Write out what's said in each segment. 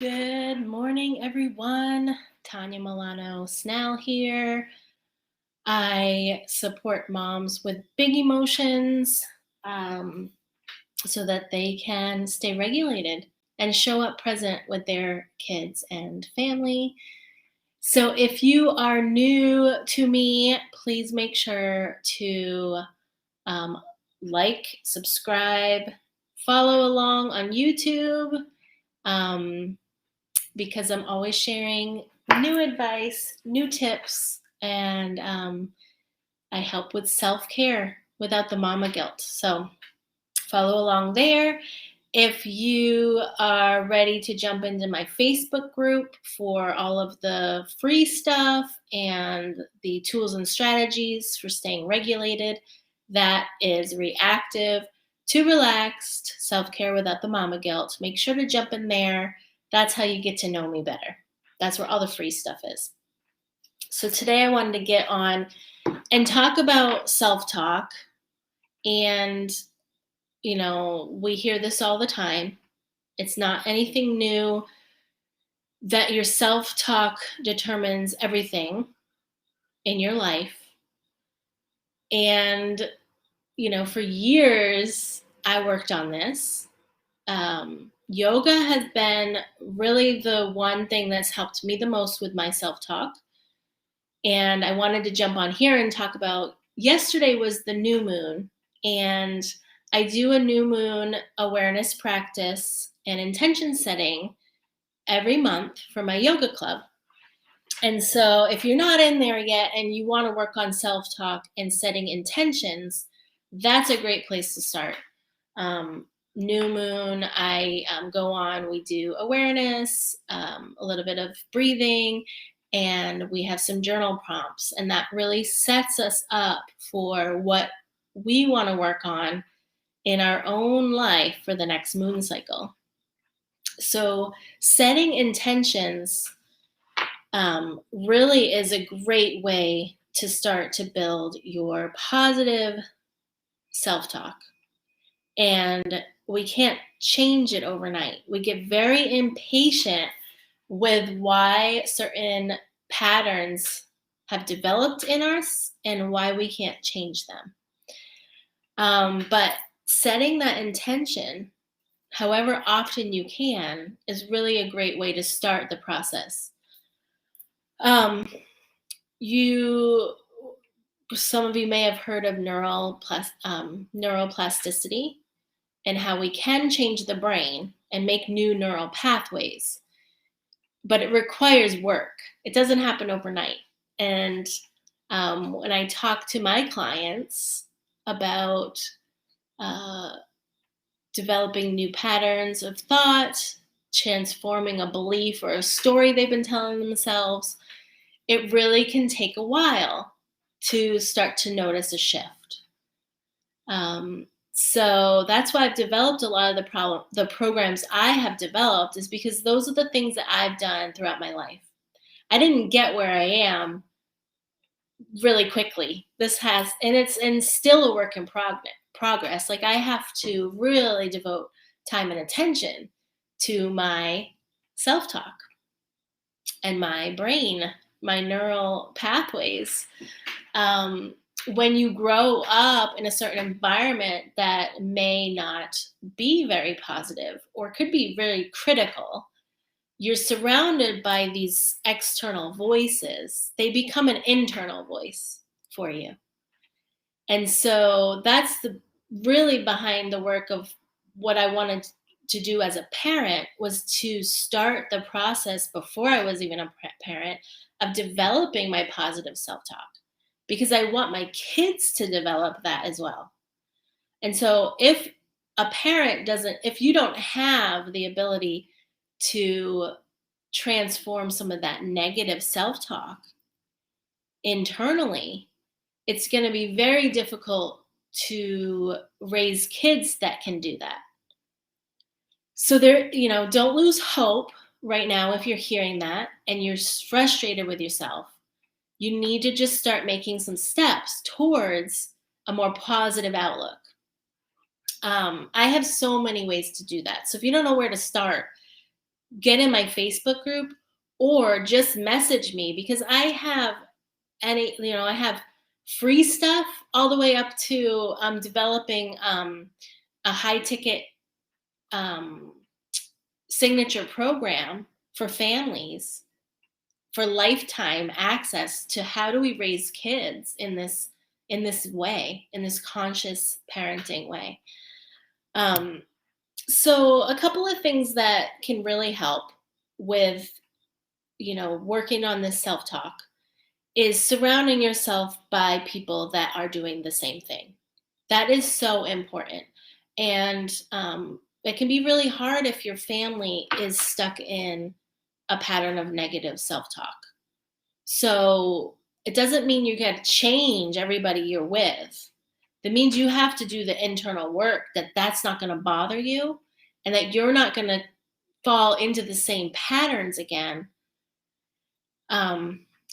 Good morning, everyone. Tanya Milano Snell here. I support moms with big emotions um, so that they can stay regulated and show up present with their kids and family. So, if you are new to me, please make sure to um, subscribe, follow along on YouTube. Um, because I'm always sharing new advice, new tips, and I help with self care without the mama guilt. So follow along there. If you are ready to jump into my Facebook group for all of the free stuff and the tools and strategies for staying regulated, that is reactive to relaxed self care without the mama guilt. Make sure to jump in there. That's how you get to know me better. That's where all the free stuff is. So today I wanted to get on and talk about self talk. And, we hear this all the time. It's not anything new that your self talk determines everything in your life. And, for years, I worked on this. Yoga has been really the one thing that's helped me the most with my self talk. And I wanted to jump on here and talk about yesterday was the new moon. And I do a new moon awareness practice and intention setting every month for my yoga club. And so if you're not in there yet and you want to work on self-talk and setting intentions, that's a great place to start. New moon, I go on, we do awareness, a little bit of breathing, and we have some journal prompts. And that really sets us up for what we want to work on in our own life for the next moon cycle. So setting intentions really is a great way to start to build your positive self talk. And we can't change it overnight. We get very impatient with why certain patterns have developed in us and why we can't change them. But setting that intention, however often you can, is really a great way to start the process. You Some of you may have heard of neuroplasticity and how we can change the brain and make new neural pathways, but it requires work. It doesn't happen overnight. And when I talk to my clients about uh, developing new patterns of thought, transforming a belief or a story they've been telling themselves, it really can take a while to start to notice a shift. So that's why I've developed a lot of the programs I have developed is because those are the things that I've done throughout my life. I didn't get where I am really quickly. It's still a work in progress. Like I have to really devote time and attention to my self-talk and my brain, my neural pathways. When you grow up in a certain environment that may not be very positive or could be very critical, you're surrounded by these external voices. They become an internal voice for you. And so that's the really behind the work of what I wanted to do as a parent was to start the process before I was even a parent of developing my positive self-talk because I want my kids to develop that as well. And so if if you don't have the ability to transform some of that negative self-talk internally, it's going to be very difficult to raise kids that can do that. So don't lose hope right now if you're hearing that and you're frustrated with yourself. You need to just start making some steps towards a more positive outlook. I have so many ways to do that. So if you don't know where to start, get in my Facebook group or just message me, because I have free stuff all the way up to developing a high ticket um, signature program for families for lifetime access to how do we raise kids in this conscious parenting way. Um, so a couple of things that can really help with working on this self-talk is surrounding yourself by people that are doing the same thing. That is so important. And it can be really hard if your family is stuck in a pattern of negative self-talk. So it doesn't mean you got to change everybody you're with. That means you have to do the internal work that's not going to bother you, and that you're not going to fall into the same patterns again.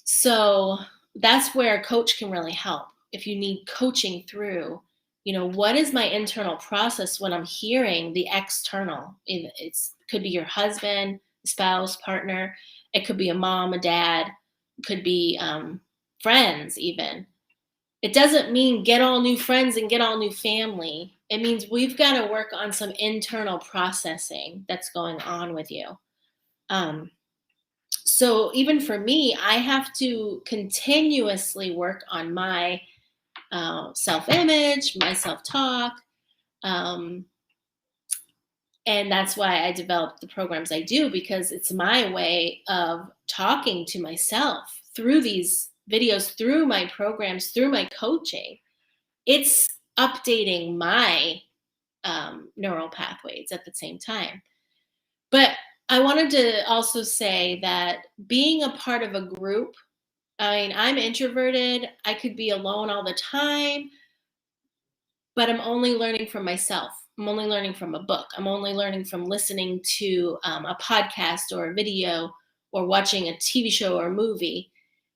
So that's where a coach can really help. If you need coaching through, what is my internal process when I'm hearing the external? Could be your husband, spouse, partner. It could be a mom, a dad. It could be friends even. It doesn't mean get all new friends and get all new family. It means we've got to work on some internal processing that's going on with you. So even for me, I have to continuously work on my self-image, my self-talk, um, and that's why I developed the programs I do, because it's my way of talking to myself through these videos, through my programs, through my coaching. It's updating my neural pathways at the same time. But I wanted to also say that being a part of a group, I mean, I'm introverted. I could be alone all the time, but I'm only learning from myself. I'm only learning from a book. I'm only learning from listening to a podcast or a video or watching a TV show or a movie.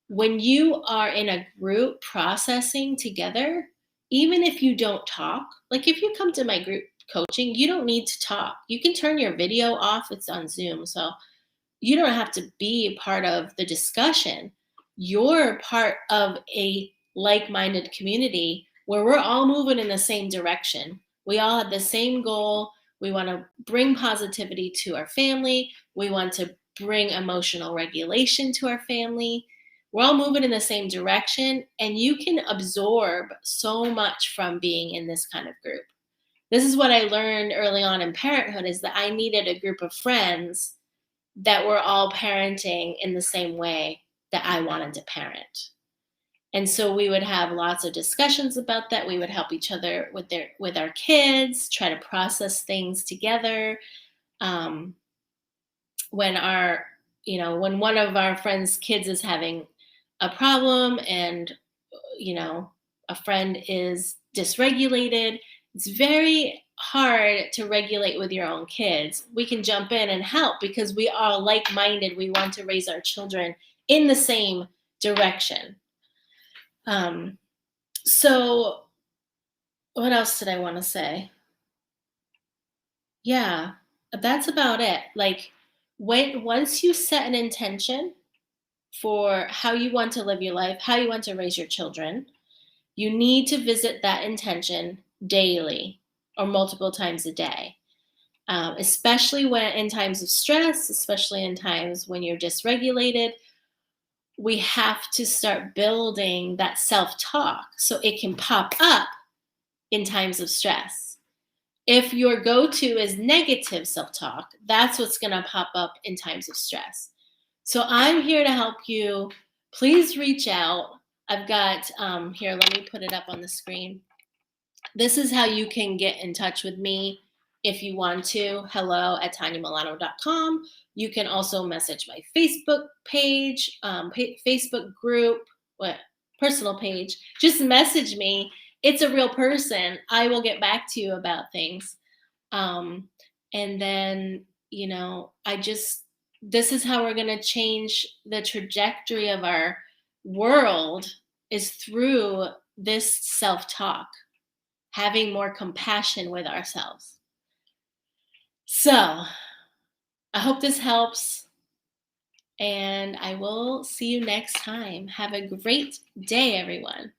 When you are in a group processing together, even if you don't talk, like if you come to my group coaching, you don't need to talk. You can turn your video off. It's on Zoom. So you don't have to be a part of the discussion. You're part of a like-minded community where we're all moving in the same direction. We all have the same goal. We want to bring positivity to our family. We want to bring emotional regulation to our family. We're all moving in the same direction, and you can absorb so much from being in this kind of group. This is what I learned early on in parenthood, is that I needed a group of friends that were all parenting in the same way that I wanted to parent. And so we would have lots of discussions about that. We would help each other with our kids, try to process things together. Um, when when one of our friends' kids is having a problem, and a friend is dysregulated, it's very hard to regulate with your own kids. We can jump in and help because we are like-minded. We want to raise our children in the same direction. So what else did I want to say? Yeah, that's about it. Like, once you set an intention for how you want to live your life, how you want to raise your children, you need to visit that intention daily or multiple times a day, especially when in times of stress, especially in times when you're dysregulated. We have to start building that self-talk so it can pop up in times of stress. If your go-to is negative self-talk, that's what's going to pop up in times of stress. So I'm here to help you. Please reach out. I've got, here, let me put it up on the screen. This is how you can get in touch with me if you want to. hello@tanyamilano.com. You can also message my Facebook page, Facebook group, personal page. Just message me. It's a real person. I will get back to you about things. And then, this is how we're going to change the trajectory of our world, is through this self-talk, having more compassion with ourselves. So I hope this helps, and I will see you next time. Have a great day, everyone.